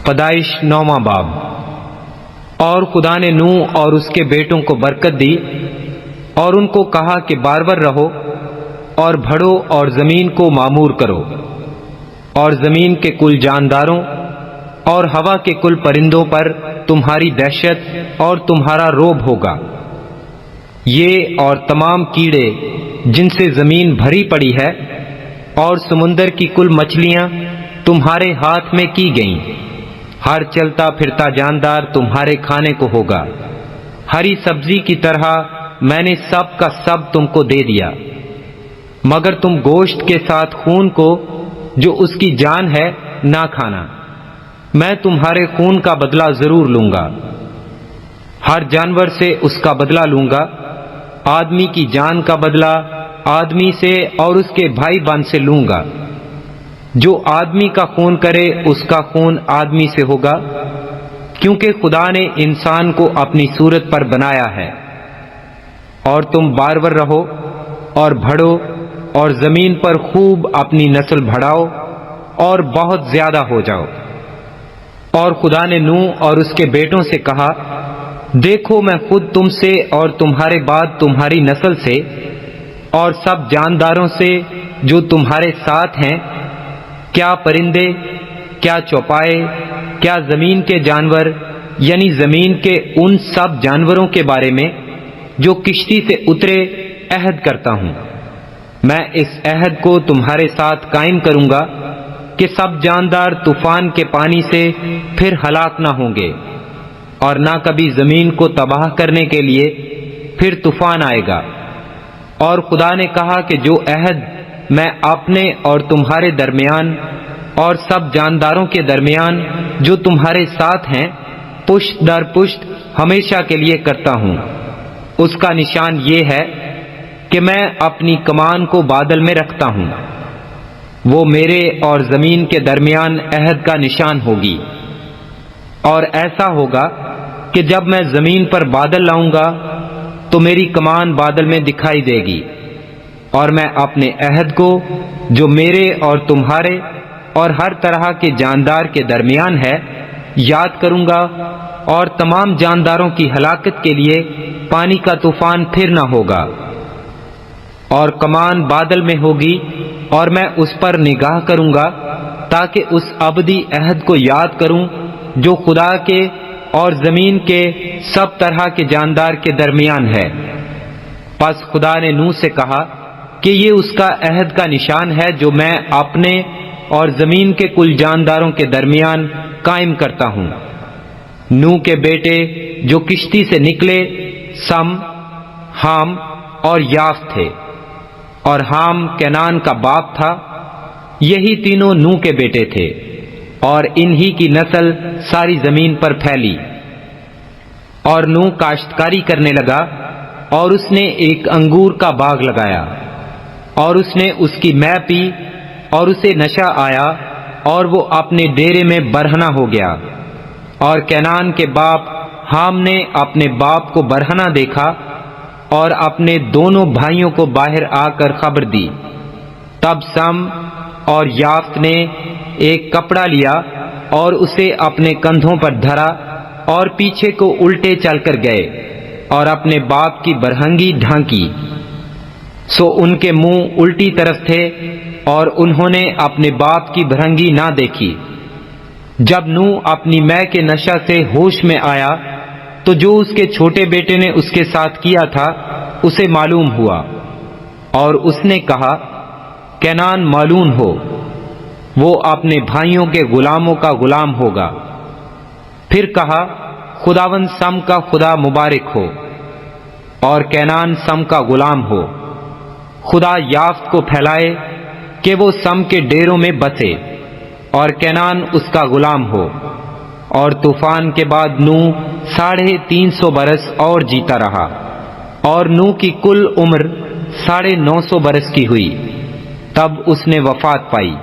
پیدائش 9واں باب۔ اور خدا نے نوح اور اس کے بیٹوں کو برکت دی اور ان کو کہا کہ بارور رہو اور بڑھو اور زمین کو معمور کرو، اور زمین کے کل جانداروں اور ہوا کے کل پرندوں پر تمہاری دہشت اور تمہارا روب ہوگا۔ یہ اور تمام کیڑے جن سے زمین بھری پڑی ہے اور سمندر کی کل مچھلیاں تمہارے ہاتھ میں کی گئیں، ہر چلتا پھرتا جاندار تمہارے کھانے کو ہوگا۔ ہری سبزی کی طرح میں نے سب کا سب تم کو دے دیا، مگر تم گوشت کے ساتھ خون کو جو اس کی جان ہے نہ کھانا، میں تمہارے خون کا بدلہ ضرور لوں گا، ہر جانور سے اس کا بدلہ لوں گا، آدمی کی جان کا بدلہ آدمی سے اور اس کے بھائی بہن سے لوں گا۔ جو آدمی کا خون کرے اس کا خون آدمی سے ہوگا، کیونکہ خدا نے انسان کو اپنی صورت پر بنایا ہے۔ اور تم بارور رہو اور بڑھو اور زمین پر خوب اپنی نسل بڑھاؤ اور بہت زیادہ ہو جاؤ۔ اور خدا نے نوح اور اس کے بیٹوں سے کہا، دیکھو میں خود تم سے اور تمہارے بعد تمہاری نسل سے اور سب جانداروں سے جو تمہارے ساتھ ہیں، کیا پرندے، کیا چوپائے، کیا زمین کے جانور، یعنی زمین کے ان سب جانوروں کے بارے میں جو کشتی سے اترے عہد کرتا ہوں۔ میں اس عہد کو تمہارے ساتھ قائم کروں گا کہ سب جاندار طوفان کے پانی سے پھر ہلاک نہ ہوں گے، اور نہ کبھی زمین کو تباہ کرنے کے لیے پھر طوفان آئے گا۔ اور خدا نے کہا کہ جو عہد میں اپنے اور تمہارے درمیان اور سب جانداروں کے درمیان جو تمہارے ساتھ ہیں پشت در پشت ہمیشہ کے لیے کرتا ہوں، اس کا نشان یہ ہے کہ میں اپنی کمان کو بادل میں رکھتا ہوں، وہ میرے اور زمین کے درمیان عہد کا نشان ہوگی۔ اور ایسا ہوگا کہ جب میں زمین پر بادل لاؤں گا تو میری کمان بادل میں دکھائی دے گی، اور میں اپنے عہد کو جو میرے اور تمہارے اور ہر طرح کے جاندار کے درمیان ہے یاد کروں گا، اور تمام جانداروں کی ہلاکت کے لیے پانی کا طوفان پھر نہ ہوگا۔ اور کمان بادل میں ہوگی اور میں اس پر نگاہ کروں گا تاکہ اس ابدی عہد کو یاد کروں جو خدا کے اور زمین کے سب طرح کے جاندار کے درمیان ہے۔ پس خدا نے نوح سے کہا کہ یہ اس کا عہد کا نشان ہے جو میں اپنے اور زمین کے کل جانداروں کے درمیان قائم کرتا ہوں۔ نوح کے بیٹے جو کشتی سے نکلے سم، حام اور یافت تھے، اور حام کینان کا باپ تھا۔ یہی تینوں نوح کے بیٹے تھے، اور انہی کی نسل ساری زمین پر پھیلی۔ اور نوح کاشتکاری کرنے لگا، اور اس نے ایک انگور کا باغ لگایا، اور اس نے اس کی مے پی، اور اسے نشہ آیا، اور وہ اپنے ڈیرے میں برہنہ ہو گیا۔ اور کینان کے باپ حام نے اپنے باپ کو برہنہ دیکھا اور اپنے دونوں بھائیوں کو باہر آ کر خبر دی۔ تب سم اور یافت نے ایک کپڑا لیا اور اسے اپنے کندھوں پر دھرا اور پیچھے کو الٹے چل کر گئے اور اپنے باپ کی برہنگی ڈھانکی، سو ان کے منہ الٹی طرف تھے اور انہوں نے اپنے باپ کی برہنگی نہ دیکھی۔ جب نوح اپنی مے کے نشہ سے ہوش میں آیا تو جو اس کے چھوٹے بیٹے نے اس کے ساتھ کیا تھا اسے معلوم ہوا، اور اس نے کہا، کینان معلوم ہو، وہ اپنے بھائیوں کے غلاموں کا غلام ہوگا۔ پھر کہا، خداوند سم کا خدا مبارک ہو، اور کینان سم کا غلام ہو۔ خدا یافت کو پھیلائے کہ وہ سم کے ڈیروں میں بسے، اور کینان اس کا غلام ہو۔ اور طوفان کے بعد نوح 350 برس اور جیتا رہا، اور نوح کی کل عمر 950 برس کی ہوئی، تب اس نے وفات پائی۔